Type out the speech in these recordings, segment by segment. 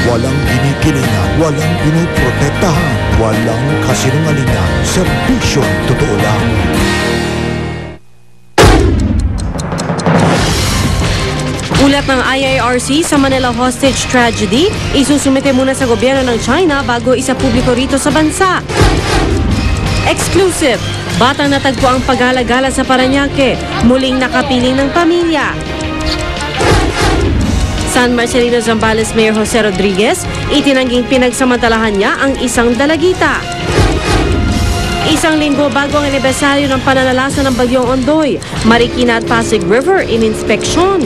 Walang ginigilingan, walang pinoprotektahan, walang kasinungalingan, serbisyong totoo lang. Ulat ng IIRC sa Manila hostage tragedy, isusumite muna sa gobyerno ng China bago isapubliko rito sa bansa. Exclusive, batang natagpo ang paghalagala sa Parañaque, muling nakapiling ng pamilya. San Marcelino Zambales Mayor Jose Rodriguez, itinangging pinagsamantalahan niya ang isang dalagita. Isang linggo bago ang anibersaryo ng pananalasa ng Bagyong Ondoy, Marikina at Pasig River in-inspeksyon.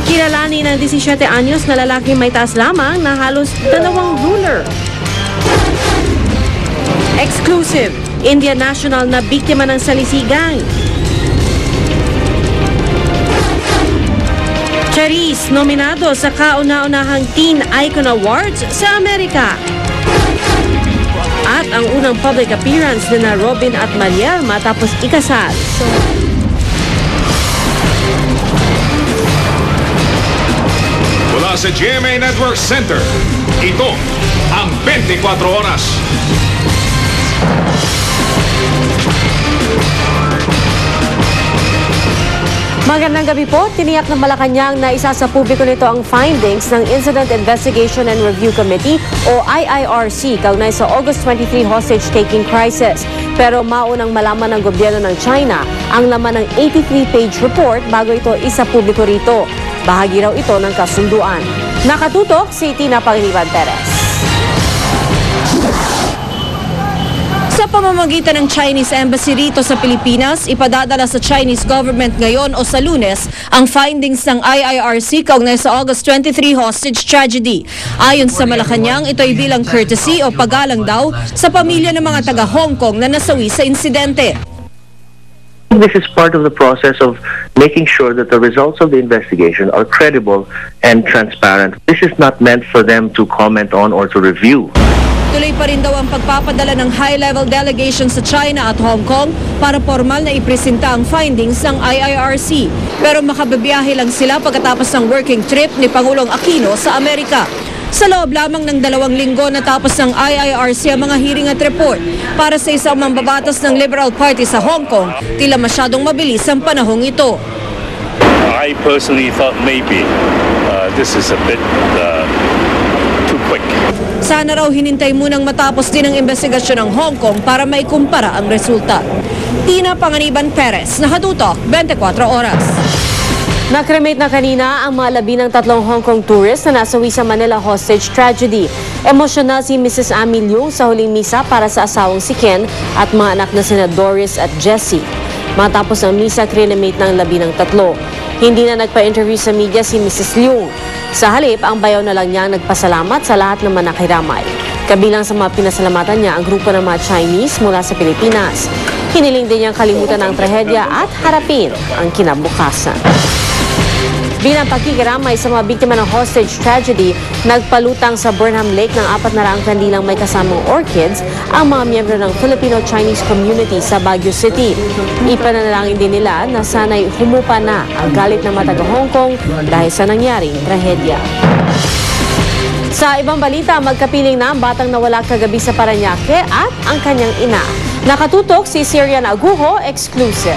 Kilalanin ng 17 anyos na lalaking may taas lamang na halos 2 ruler. Exclusive, Indian national na biktima ng salisigang. Charis, nominado sa kauna-unahang Teen Icon Awards sa Amerika. At ang unang public appearance na Robin at Mariel matapos ikasal. Mula sa GMA Network Center, ito ang 24 Oras. Magandang gabi po. Tiniyak ng Malacanang na isa sa publiko nito ang findings ng Incident Investigation and Review Committee o IIRC kaugnay sa August 23 hostage-taking crisis. Pero maunang malaman ng gobyerno ng China ang laman ng 83-page report bago ito isa publiko rito. Bahagi raw ito ng kasunduan. Nakatutok si Tina Pangiliban Perez. Sa pamamagitan ng Chinese Embassy rito sa Pilipinas, ipadadala sa Chinese government ngayon o sa Lunes ang findings ng IIRC kaugnay sa August 23 hostage tragedy. Ayon sa Malacanang, ito ay bilang courtesy o paggalang daw sa pamilya ng mga taga Hong Kong na nasawi sa insidente. This is part of the process of making sure that the results of the investigation are credible and transparent. This is not meant for them to comment on or to review. Tuloy pa rin daw ang pagpapadala ng high-level delegation sa China at Hong Kong para formal na ipresenta ang findings ng IIRC. Pero makababiyahe lang sila pagkatapos ng working trip ni Pangulong Aquino sa Amerika. Sa loob lamang ng 2 linggo natapos ng IIRC ang mga hearing at report. Para sa isang mambabatas ng Liberal Party sa Hong Kong, tila masyadong mabilis ang panahong ito. I personally thought maybe this is a bit too quick. Sana raw hinintay munang matapos din ang investigasyon ng Hong Kong para may kumpara ang resulta. Tina Pangiliban Perez, Nakatutok, 24 Oras. Nakremate na kanina ang mga labi ng 3 Hong Kong tourists na nasawi sa Manila hostage tragedy. Emosyonal si Mrs. Amy Leung sa huling misa para sa asawang si Ken at mga anak na sina Doris at Jessie. Matapos ang misa, cremate ng labi ng 3. Hindi na nagpa-interview sa media si Mrs. Leung. Sa halip, ang bayaw na lang niya nagpasalamat sa lahat ng manakiramay. Kabilang sa mga pinasalamatan niya ang grupo ng mga Chinese mula sa Pilipinas. Hiniling din niyang kalimutan ang trahedya at harapin ang kinabukasan. Bilang pagkikiramay sa mga biktima ng hostage tragedy, nagpalutang sa Burnham Lake ng 400 kandilang may kasamang orchids ang mga miyembro ng Filipino-Chinese community sa Baguio City. Ipananalangin din nila na sana'y humupa na ang galit ng mga taga Hong Kong dahil sa nangyaring trahedya. Sa ibang balita, magkapiling na ang batang nawala kagabi sa Parañaque at ang kanyang ina. Nakatutok si Sirian Agujo, exclusive.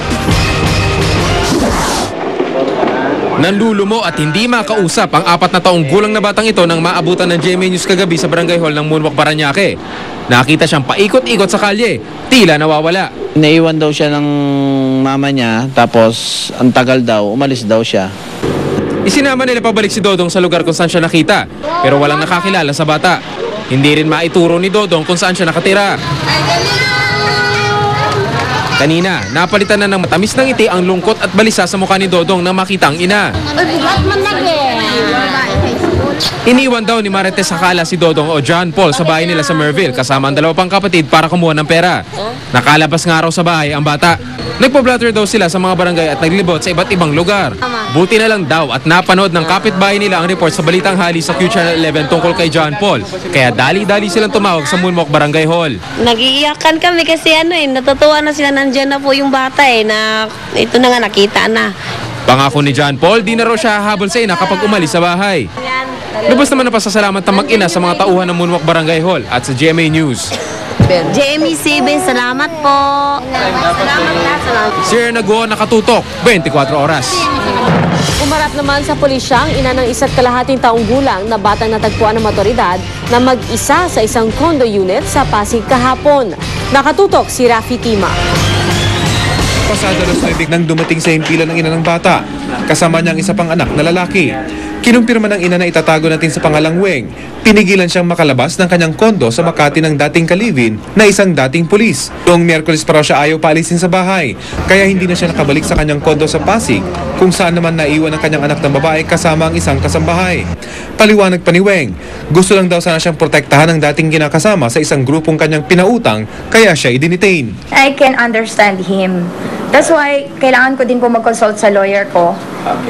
Nanlulumo at hindi makausap ang 4 na taong gulang na batang ito nang maabutan ng GMA News kagabi sa Barangay Hall ng Moonwalk, Parañaque. Nakita siyang paikot-ikot sa kalye, tila nawawala. Naiwan daw siya ng mama niya, tapos ang tagal daw, umalis daw siya. Isinama nila pabalik si Dodong sa lugar kung saan siya nakita, pero walang nakakilala sa bata. Hindi rin maituro ni Dodong kung saan siya nakatira. Kanina, napalitan na ng matamis ng ngiti ang lungkot at balisa sa mukha ni Dodong nang makita ang ina. Iniwan daw ni Marites Sakala si Dodong o John Paul sa bahay nila sa Merville kasama ang 2 pang kapatid para kumuha ng pera. Nakalabas nga raw sa bahay ang bata. Nagpa-blatter daw sila sa mga barangay at naglibot sa iba't ibang lugar. Buti na lang daw at napanood ng kapitbahay nila ang report sa Balitang Hali sa Q Channel 11 tungkol kay John Paul. Kaya dali-dali silang tumawag sa Moonwalk Barangay Hall. Nagiiyakan kami kasi natutuwa na sila, nandyan na po yung bata na ito na nga nakita na. Pangako ni John Paul, di na raw siya hahabol sa ina kapag umalis sa bahay. Lubos naman na pasasalamat ng mag-ina sa mga tauhan ng Munwak Barangay Hall at sa GMA News. Jamie Sibe, salamat po. Si Erna Guo nakatutok 24 oras. Umarap naman sa pulisya ang ina ng 1.5 taong gulang na batang natagpuan ng otoridad na mag-isa sa isang condo unit sa Pasig kahapon. Nakatutok si Rafi Tima. Pasado alas 9 nang dumating sa himpilan ng ina ng bata, kasama niya ang isa pang anak na lalaki. Kinumpirma ng ina na itatago natin sa pangalang Weng. Pinigilan siyang makalabas ng kanyang kondo sa Makati ng dating kalivin na isang dating pulis. Noong Miyerkules pa raw siya ayaw paalisin sa bahay, kaya hindi na siya nakabalik sa kanyang kondo sa Pasig, kung saan naman naiwan ang kanyang anak na babae kasama ang isang kasambahay. Paliwanag pa ni Weng, gusto lang daw sana siyang protektahan ng dating kinakasama sa isang grupong kanyang pinautang, kaya siya i-detain. I can understand him. That's why kailangan ko din po mag-consult sa lawyer ko.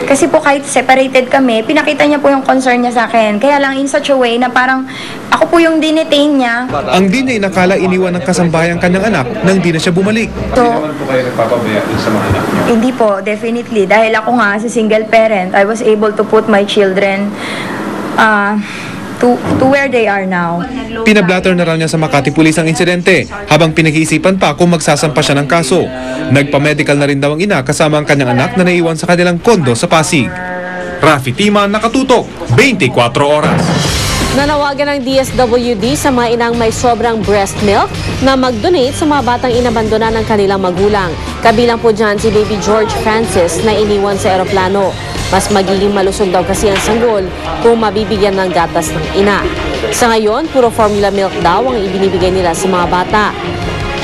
Kasi po kahit separated kami, pinakita niya po yung concern niya sa akin. Kaya lang in such a way na parang ako po yung dinetain niya. Ang di na inakala iniwan ng kasambahay ang kanyang anak nang di na siya bumalik. So, Hindi naman po kayo nagpapabaya sa mga anak niyo? hindi po, definitely. Dahil ako nga, as a single parent, I was able to put my children to where they are now. Pinablatter na raw niya sa Makati Police ang insidente habang pinag-iisipan pa kung magsasampa siya ng kaso. Nagpa-medical na rin daw ang ina kasama ang kanyang anak na naiwan sa kanilang kondo sa Pasig. Rafi Tima, nakatutok 24 oras. Nanawagan ng DSWD sa mga inang may sobrang breast milk na mag-donate sa mga batang inabandona ng kanilang magulang. Kabilang po dyan si Baby George Francis na iniwan sa eroplano. Mas magiging malusog daw kasi ang sanggol kung mabibigyan ng gatas ng ina. Sa ngayon, puro formula milk daw ang ibinibigay nila sa mga bata.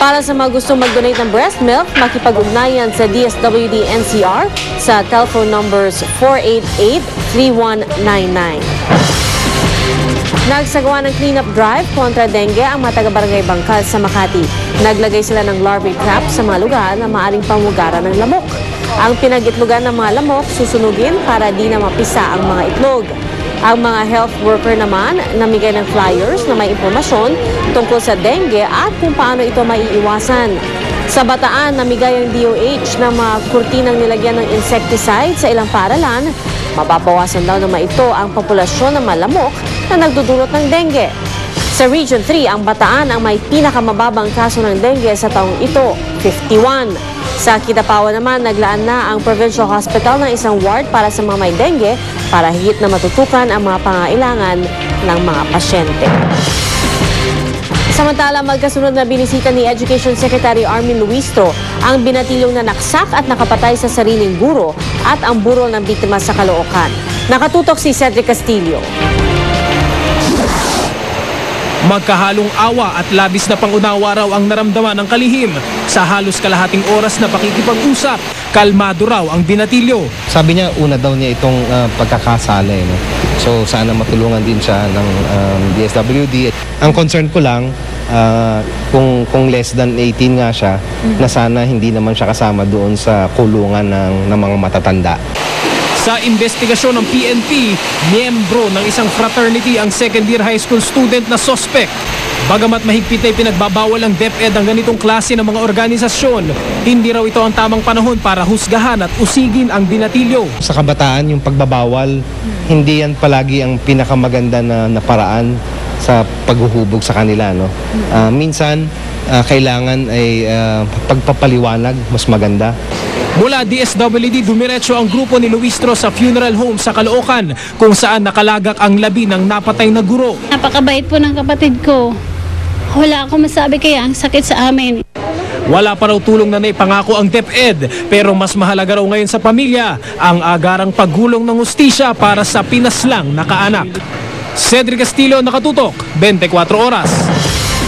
Para sa mga gustong mag-donate ng breast milk, makipag-ugnayan sa DSWD NCR sa telephone numbers 488-3199. Nagsagawa ng cleanup drive kontra dengue ang mga taga-barangay Bangkal sa Makati. Naglagay sila ng larvae trap sa mga lugar na maaring pamugaran ng lamok. Ang pinag-itlogan ng mga lamok susunugin para di na mapisa ang mga itlog. Ang mga health worker naman namigay ng flyers na may impormasyon tungkol sa dengue at kung paano ito maiiwasan. Sa Bataan, namigay ang DOH ng mga kurtinang nilagyan ng insecticide sa ilang paaralan. Mababawasan daw naman ito ang populasyon ng mga lamok na nagdudulot ng dengue. Sa Region 3, ang Bataan ang may pinakamababang kaso ng dengue sa taong ito, 51. Sa Kidapawan naman, naglaan na ang Provincial Hospital ng isang ward para sa mga may dengue para higit na matutukan ang mga pangailangan ng mga pasyente. Samantala, magkasunod na binisita ni Education Secretary Armin Luistro ang binatilong na naksak at nakapatay sa sariling guro at ang burol ng biktima sa Caloocan. Nakatutok si Cedric Castillo. Magkahalong awa at labis na pangunawa raw ang naramdaman ng kalihim. Sa halos kalahating oras na pakikipag-usap, kalmado raw ang binatilyo. Sabi niya, una daw niya itong pagkakasala. No? So sana matulungan din siya ng DSWD. Ang concern ko lang, kung less than 18 nga siya, na sana hindi naman siya kasama doon sa kulungan ng mga matatanda. Sa investigasyon ng PNP, miyembro ng isang fraternity ang second-year high school student na suspect. Bagamat mahigpit na ipinagbabawal ng DepEd ang ganitong klase ng mga organisasyon, hindi raw ito ang tamang panahon para husgahan at usigin ang binatilyo. Sa kabataan, yung pagbabawal, hindi yan palagi ang pinakamaganda na paraan sa paghuhubog sa kanila. No? Minsan, kailangan ay pagpapaliwanag, mas maganda. Mula DSWD, dumiretso ang grupo ni Luistro sa funeral home sa Caloocan kung saan nakalagak ang labi ng napatay na guro. Napakabait po ng kapatid ko. Wala akong masabi kaya ang sakit sa amin. Wala pa raw tulong na naipangako ang DepEd pero mas mahalaga raw ngayon sa pamilya ang agarang paggulong ng hustisya para sa pinaslang na kaanak. Cedric Castillo, nakatutok, 24 oras.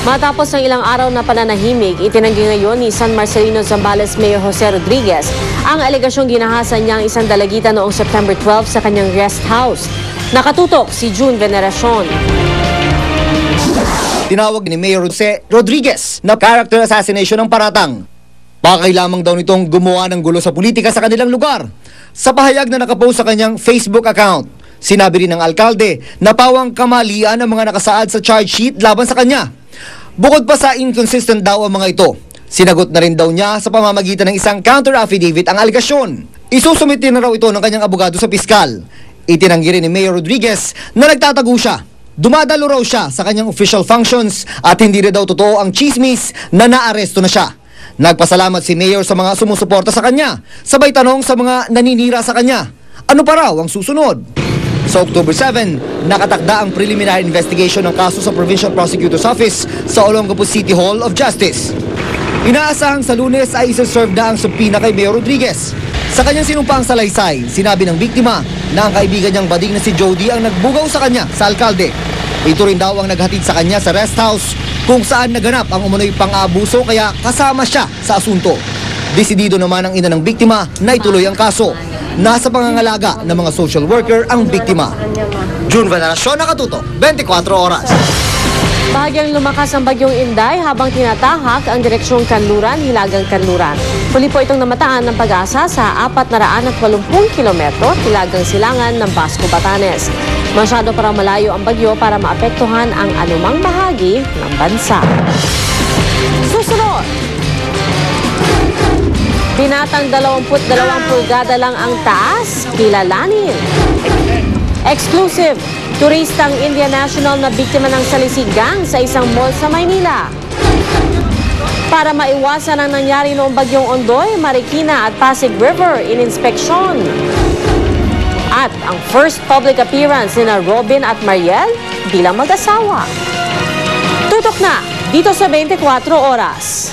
Matapos ng ilang araw na pananahimik, itinanggi ngayon ni San Marcelino Zambales Mayor Jose Rodriguez ang alegasyong ginahasan niya ang isang dalagita noong September 12 sa kanyang rest house. Nakatutok si June Veneracion. Tinawag ni Mayor Jose Rodriguez na character assassination ng paratang. Bakay lamang daw nitong gumawa ng gulo sa politika sa kanilang lugar. Sa pahayag na nakapost sa kanyang Facebook account, sinabi rin ng alkalde na pawang kamalian ang mga nakasaad sa charge sheet laban sa kanya. Bukod pa sa inconsistent daw ang mga ito, sinagot na rin daw niya sa pamamagitan ng isang counter affidavit ang alegasyon. Isusumite na raw ito ng kanyang abogado sa piskal. Itinanggi rin ni Mayor Rodriguez na nagtatago siya. Dumadalo raw siya sa kanyang official functions at hindi rin daw totoo ang chismis na naaresto na siya. Nagpasalamat si Mayor sa mga sumusuporta sa kanya, sabay tanong sa mga naninira sa kanya, ano pa raw ang susunod? Sa October 7, nakatakda ang preliminary investigation ng kaso sa Provincial Prosecutor's Office sa Olongapo City Hall of Justice. Inaasahang sa Lunes ay isa-serve na ang subpoena kay Mayor Rodriguez. Sa kanyang sinumpaang salaysay, sinabi ng biktima na ang kaibigan niyang bading na si Jody ang nagbugaw sa kanya sa alkalde. Ito rin daw ang naghatid sa kanya sa rest house kung saan naganap ang umunoy pang-aabuso kaya kasama siya sa asunto. Desidido naman ang ina ng biktima na ituloy ang kaso. Nasa pangangalaga ng mga social worker ang biktima. June Veneracion, Nakatuto, 24 Oras. Bahagyang lumakas ang bagyong Inday habang tinatahak ang direksyong Kanluran-Hilagang Kanluran. Huli po itong namataan ng Pag-asa sa 480 kilometro Hilagang Silangan ng Basco, Batanes. Masyado para malayo ang bagyo para maapektuhan ang anumang bahagi ng bansa. Susunod! Binatang 22 pulgada lang ang taas, kilalanin. Exclusive! Turistang Indian National na biktima ng salisigang sa isang mall sa Maynila. Para maiwasan ang nangyari noong bagyong Ondoy, Marikina at Pasig River in-inspeksyon. At ang first public appearance ni Robin at Mariel bilang mag-asawa. Tutok na dito sa 24 Oras.